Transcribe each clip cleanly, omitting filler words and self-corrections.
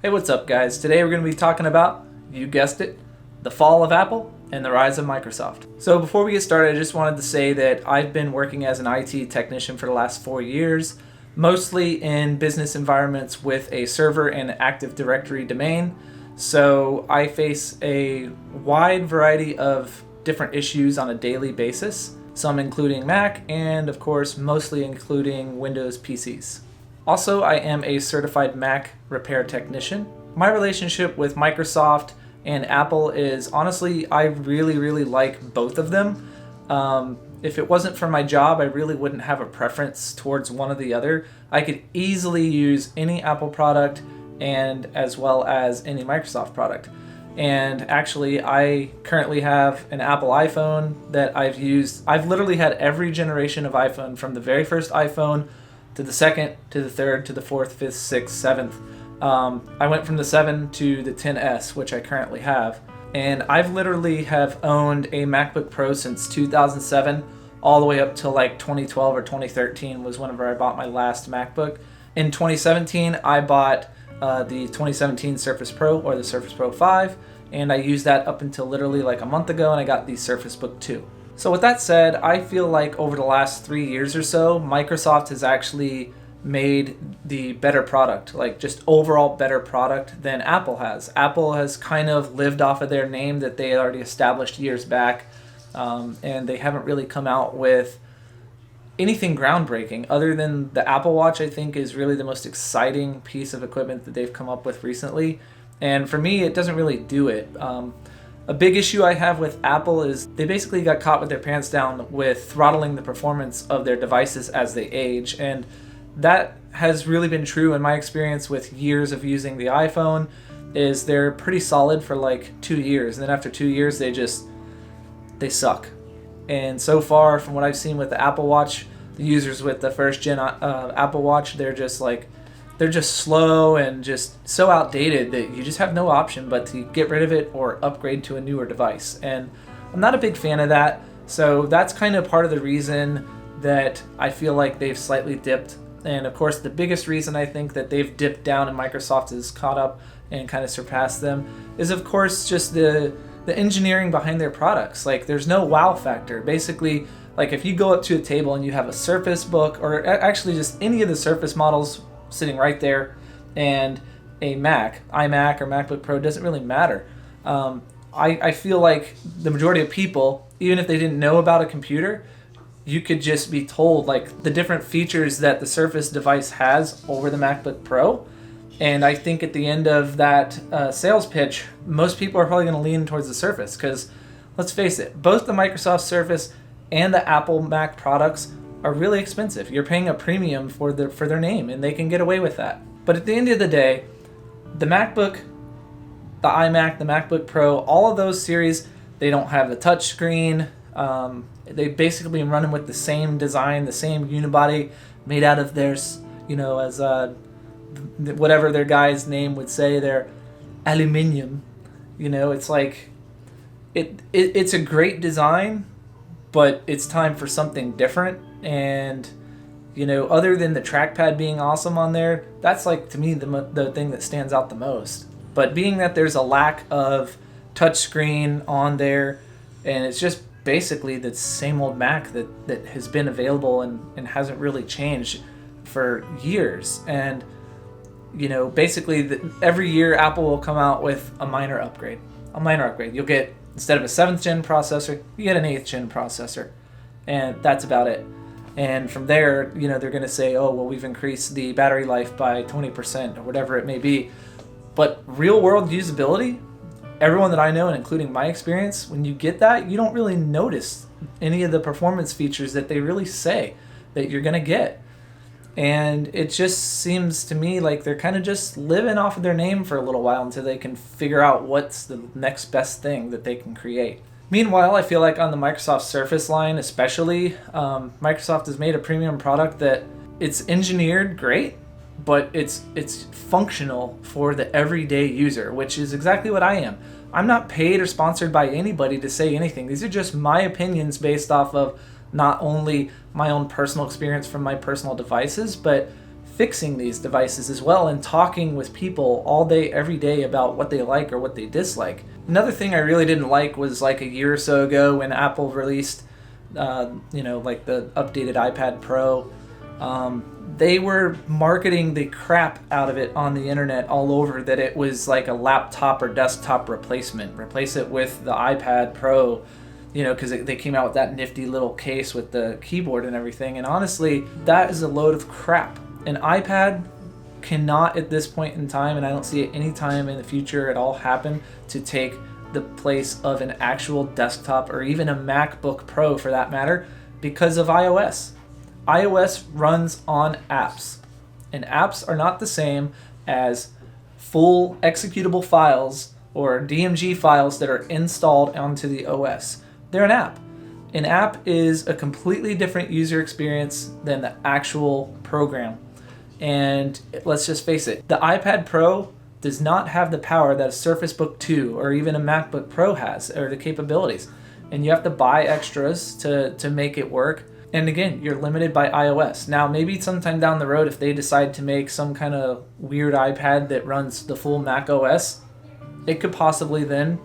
Hey, what's up, guys? Today we're going to be talking about, you guessed it, the fall of Apple and the rise of Microsoft. So before we get started, I just wanted to say that I've been working as an IT technician for the last 4 years, mostly in business environments with a server and Active Directory domain. So I face a wide variety of different issues on a daily basis, some including Mac and, of course, mostly including Windows PCs. Also, I am a certified Mac repair technician. My relationship with Microsoft and Apple is honestly, I really like both of them. If it wasn't for my job, I really wouldn't have a preference towards one or the other. I could easily use any Apple product and as well as any Microsoft product. And actually, I currently have an Apple iPhone that I've used. I've literally had every generation of iPhone from the very first iPhone to the second, to the third, to the fourth, fifth, sixth, seventh. I went from the 7 to the 10S, which I currently have. And I've literally have owned a MacBook Pro since 2007, all the way up to like 2012 or 2013 was whenever I bought my last MacBook. In 2017, I bought the 2017 Surface Pro or the Surface Pro 5, and I used that up until literally like a month ago, and I got the Surface Book 2. So with that said, I feel like over the last 3 years or so, Microsoft has actually made the better product, like just overall better product than Apple has. Apple has kind of lived off of their name that they already established years back, and they haven't really come out with anything groundbreaking other than the Apple Watch. I think is really the most exciting piece of equipment that they've come up with recently. And for me, it doesn't really do it. A big issue I have with Apple is they basically got caught with their pants down with throttling the performance of their devices as they age. And that has really been true in my experience with years of using the iPhone. Is they're pretty solid for like 2 years, and then after 2 years they suck. And so far from what I've seen with the Apple Watch, the users with the first gen Apple Watch, they're just slow and just so outdated that you just have no option but to get rid of it or upgrade to a newer device. And I'm not a big fan of that. So that's kind of part of the reason that I feel like they've slightly dipped. And of course, the biggest reason I think that they've dipped down and Microsoft has caught up and kind of surpassed them is, of course, just the engineering behind their products. Like, there's no wow factor. Basically, like if you go up to a table and you have a Surface Book, or actually just any of the Surface models sitting right there, and a Mac, iMac or MacBook Pro, doesn't really matter. I feel like the majority of people, even if they didn't know about a computer, you could just be told like the different features that the Surface device has over the MacBook Pro. And I think at the end of that sales pitch, most people are probably going to lean towards the Surface because, let's face it, both the Microsoft Surface and the Apple Mac products are really expensive. You're paying a premium for their name, and they can get away with that. But at the end of the day, the MacBook, the iMac, the MacBook Pro, all of those series, they don't have the touch screen. They've basically been running with the same design, the same unibody made out of theirs, as whatever their guy's name would say, their aluminium. It's like it's a great design, but it's time for something different. And other than the trackpad being awesome on there, that's like, to me, the thing that stands out the most. But being that there's a lack of touchscreen on there, and it's just basically the same old Mac that has been available and hasn't really changed for years. And basically every year Apple will come out with a minor upgrade. You'll get, instead of a 7th gen processor, you get an 8th gen processor, and that's about it. And from there, they're going to say, oh, well, we've increased the battery life by 20% or whatever it may be. But real world usability, everyone that I know, and including my experience, when you get that, you don't really notice any of the performance features that they really say that you're going to get. And it just seems to me like they're kind of just living off of their name for a little while until they can figure out what's the next best thing that they can create. Meanwhile, I feel like on the Microsoft Surface line especially, Microsoft has made a premium product that it's engineered great, but it's functional for the everyday user, which is exactly what I am. I'm not paid or sponsored by anybody to say anything. These are just my opinions based off of not only my own personal experience from my personal devices, but fixing these devices as well and talking with people all day, every day about what they like or what they dislike. Another thing I really didn't like was like a year or so ago when Apple released, like the updated iPad Pro. They were marketing the crap out of it on the internet all over, that it was like a laptop or desktop replacement. Replace it with the iPad Pro, because they came out with that nifty little case with the keyboard and everything. And honestly, that is a load of crap. An iPad cannot at this point in time, and I don't see it any time in the future at all happen, to take the place of an actual desktop or even a MacBook Pro for that matter, because of iOS. iOS runs on apps, and apps are not the same as full executable files or DMG files that are installed onto the OS. They're an app. An app is a completely different user experience than the actual program. And let's just face it, the iPad Pro does not have the power that a Surface Book 2 or even a MacBook Pro has, or the capabilities. And you have to buy extras to make it work. And again, you're limited by iOS. Now, maybe sometime down the road, if they decide to make some kind of weird iPad that runs the full Mac OS, it could possibly then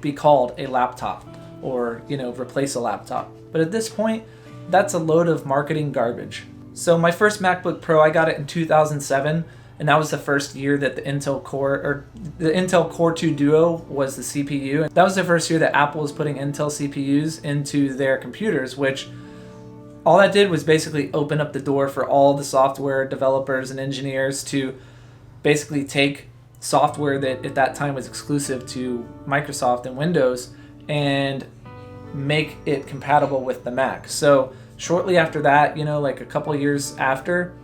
be called a laptop or, replace a laptop. But at this point, that's a load of marketing garbage. So my first MacBook Pro, I got it in 2007, and that was the first year that the Intel Core 2 Duo was the CPU. That was the first year that Apple was putting Intel CPUs into their computers, which all that did was basically open up the door for all the software developers and engineers to basically take software that at that time was exclusive to Microsoft and Windows and make it compatible with the Mac. So shortly after that, like a couple years after,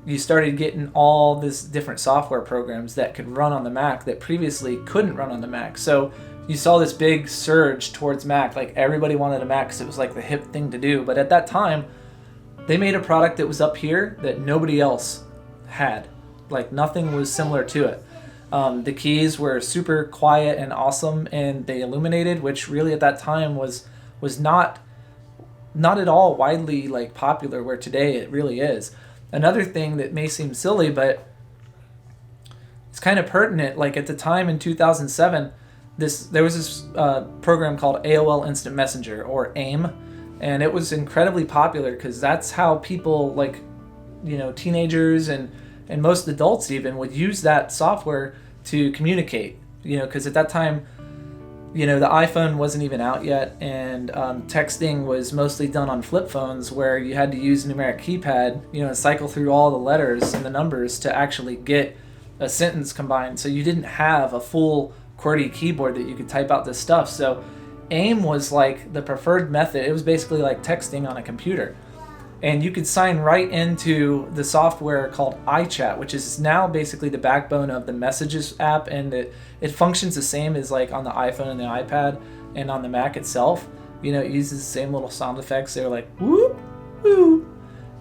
you started getting all this different software programs that could run on the Mac that previously couldn't run on the Mac. So you saw this big surge towards Mac. Like everybody wanted a Mac because it was like the hip thing to do. But at that time, they made a product that was up here that nobody else had. Like nothing was similar to it. The keys were super quiet and awesome, and they illuminated, which really at that time was not at all widely like popular, where today it really is. Another thing that may seem silly, but it's kind of pertinent, like at the time in 2007, there was this program called AOL Instant Messenger, or AIM, and it was incredibly popular because that's how people, like, teenagers and most adults even would use that software to communicate, because at that time, the iPhone wasn't even out yet, and texting was mostly done on flip phones, where you had to use a numeric keypad, and cycle through all the letters and the numbers to actually get a sentence combined. So you didn't have a full QWERTY keyboard that you could type out this stuff. So AIM was like the preferred method. It was basically like texting on a computer. And you could sign right into the software called iChat, which is now basically the backbone of the Messages app, and it functions the same as like on the iPhone and the iPad and on the Mac itself. It uses the same little sound effects. They're like whoop, whoop.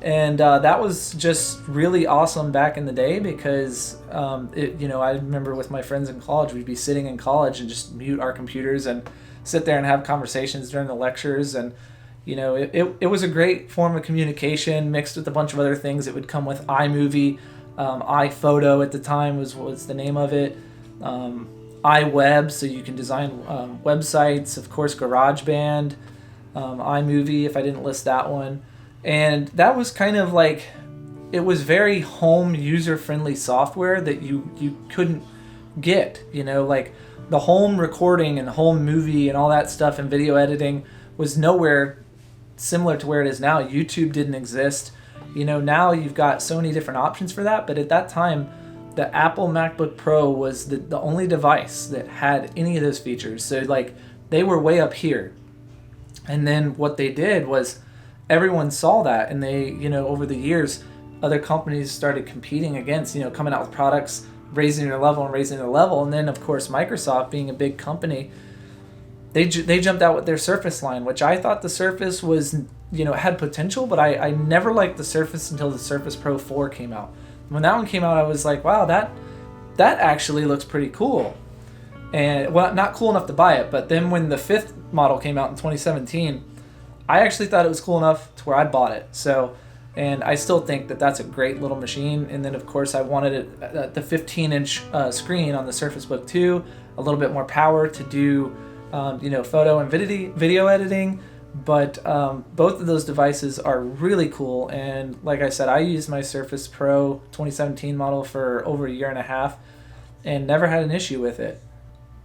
And that was just really awesome back in the day because, I remember with my friends in college, we'd be sitting in college and just mute our computers and sit there and have conversations during the lectures. And, it was a great form of communication mixed with a bunch of other things. It would come with iMovie, iPhoto at the time was the name of it, iWeb, so you can design websites, of course, GarageBand, iMovie, if I didn't list that one. And that was kind of like, it was very home user-friendly software that you couldn't get, like the home recording and home movie and all that stuff and video editing was nowhere similar to where it is now. YouTube didn't exist. Now you've got so many different options for that, but at that time, the Apple MacBook Pro was the only device that had any of those features. So like they were way up here. And then what they did was everyone saw that, and they, over the years, other companies started competing against, coming out with products, raising their level. And then, of course, Microsoft, being a big company, they jumped out with their Surface line, which I thought the Surface was, had potential, but I never liked the Surface until the Surface Pro 4 came out. When that one came out, I was like, wow, that actually looks pretty cool. And, well, not cool enough to buy it, but then when the 5th model came out in 2017, I actually thought it was cool enough to where I bought it. So and I still think that that's a great little machine. And then of course I wanted it the 15-inch screen on the Surface Book 2, a little bit more power to do photo and video editing. But both of those devices are really cool, and like I said, I used my Surface Pro 2017 model for over a year and a half and never had an issue with it.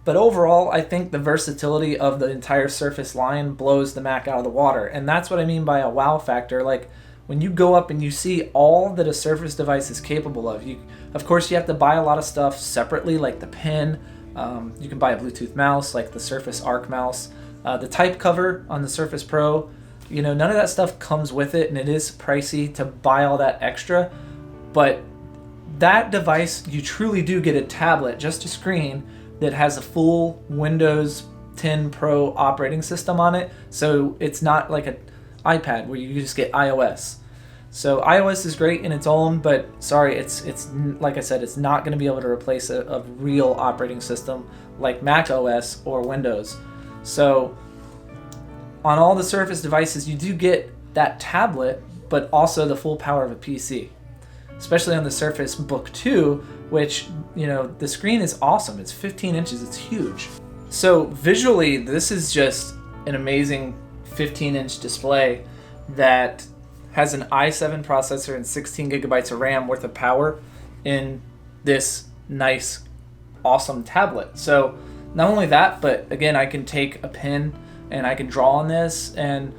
But overall, I think the versatility of the entire Surface line blows the Mac out of the water, and that's what I mean by a wow factor. Like, when you go up and you see all that a Surface device is capable of, of course you have to buy a lot of stuff separately, like the pen. You can buy a Bluetooth mouse, like the Surface Arc mouse. The type cover on the Surface Pro, none of that stuff comes with it, and it is pricey to buy all that extra. But that device, you truly do get a tablet, just a screen, that has a full Windows 10 Pro operating system on it. So it's not like an iPad where you just get iOS. So iOS is great in its own, but sorry, it's like I said, it's not going to be able to replace a real operating system like Mac OS or Windows. So on all the Surface devices, you do get that tablet, but also the full power of a PC. Especially on the Surface Book 2, which, the screen is awesome. It's 15 inches, it's huge. So visually, this is just an amazing 15-inch display that has an i7 processor and 16 gigabytes of RAM worth of power in this nice, awesome tablet. So not only that, but again, I can take a pen and I can draw on this, and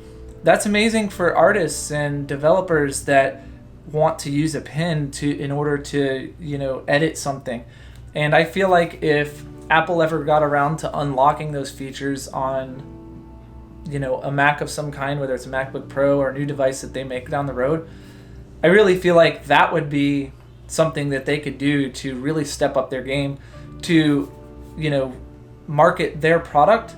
that's amazing for artists and developers that want to use a pen in order to edit something. And I feel like if Apple ever got around to unlocking those features on a Mac of some kind, whether it's a MacBook Pro or a new device that they make down the road, I really feel like that would be something that they could do to really step up their game, to market their product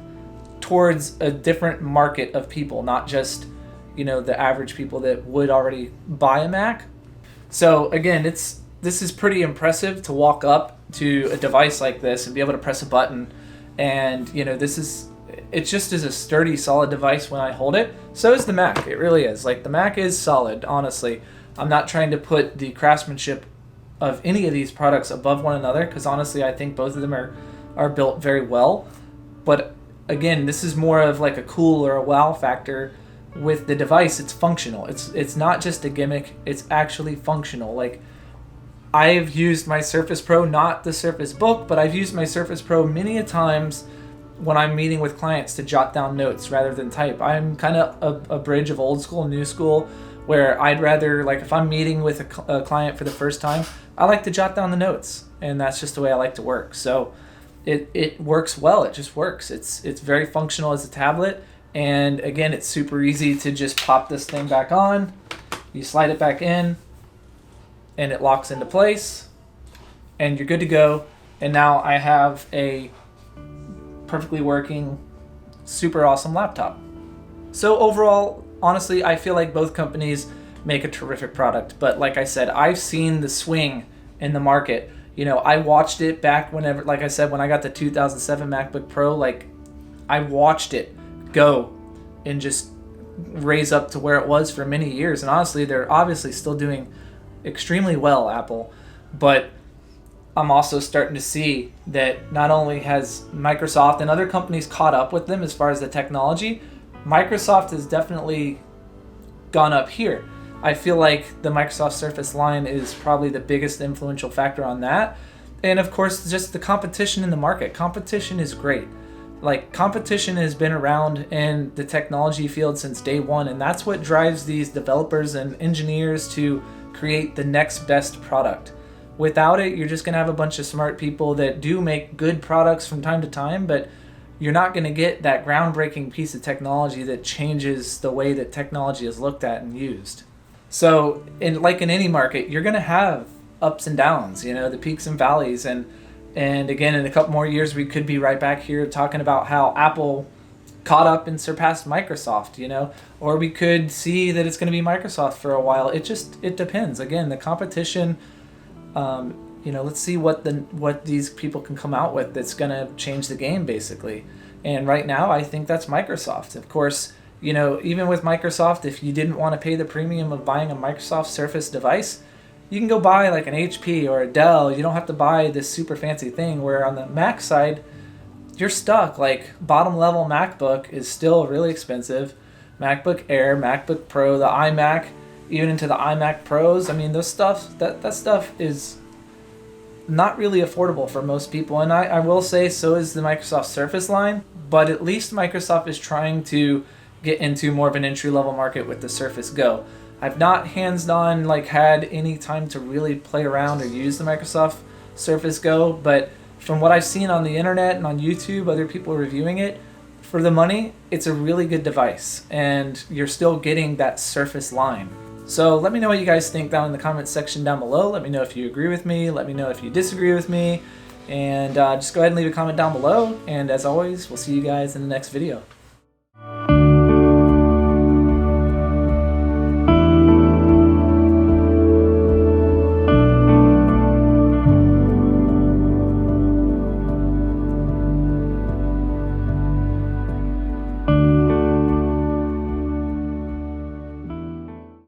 towards a different market of people, not just the average people that would already buy a Mac. So again, this is pretty impressive to walk up to a device like this and be able to press a button, and it just is a sturdy, solid device when I hold it. So is the Mac. It really is. Like, the Mac is solid, honestly. I'm not trying to put the craftsmanship of any of these products above one another, because honestly I think both of them are built very well. But again, this is more of like a cool or a wow factor with the device. It's functional. It's not just a gimmick. It's actually functional. Like, I've used my Surface Pro, not the Surface Book, but I've used my Surface Pro many a times when I'm meeting with clients to jot down notes rather than type. I'm kind of a bridge of old school and new school, where I'd rather, like, if I'm meeting with a client for the first time, I like to jot down the notes, and that's just the way I like to work. So it works well. It just works. It's very functional as a tablet, and again, it's super easy to just pop this thing back on. You slide it back in, and it locks into place, and you're good to go. And now I have a perfectly working, super awesome laptop. So overall, honestly, I feel like both companies make a terrific product. But like I said, I've seen the swing in the market. I watched it back whenever, like I said, when I got the 2007 MacBook Pro, like, I watched it go and just raise up to where it was for many years. And honestly, they're obviously still doing extremely well, Apple. But I'm also starting to see that not only has Microsoft and other companies caught up with them as far as the technology, Microsoft has definitely gone up here. I feel like the Microsoft Surface line is probably the biggest influential factor on that. And of course, just the competition in the market. Competition is great. Like, competition has been around in the technology field since day one, and that's what drives these developers and engineers to create the next best product. Without it, you're just going to have a bunch of smart people that do make good products from time to time, but you're not going to get that groundbreaking piece of technology that changes the way that technology is looked at and used. So, in any market, you're going to have ups and downs, the peaks and valleys, and again, in a couple more years, we could be right back here talking about how Apple caught up and surpassed Microsoft, or we could see that it's going to be Microsoft for a while. It depends. Again, the competition, let's see what these people can come out with that's going to change the game, basically. And right now, I think that's Microsoft. Of course, You know, even with Microsoft, if you didn't want to pay the premium of buying a Microsoft Surface device, you can go buy like an HP or a Dell. You don't have to buy this super fancy thing, where on the Mac side, you're stuck. Like, bottom level MacBook is still really expensive. MacBook Air, MacBook Pro, the iMac, even into the iMac Pros. I mean, those stuff, that stuff is not really affordable for most people. And I will say, so is the Microsoft Surface line, but at least Microsoft is trying to get into more of an entry-level market with the Surface Go. I've not hands-on like had any time to really play around or use the Microsoft Surface Go, but from what I've seen on the internet and on YouTube, other people reviewing it, for the money, it's a really good device, and you're still getting that Surface line. So let me know what you guys think down in the comments section down below. Let me know if you agree with me. Let me know if you disagree with me. And just go ahead and leave a comment down below. And as always, we'll see you guys in the next video.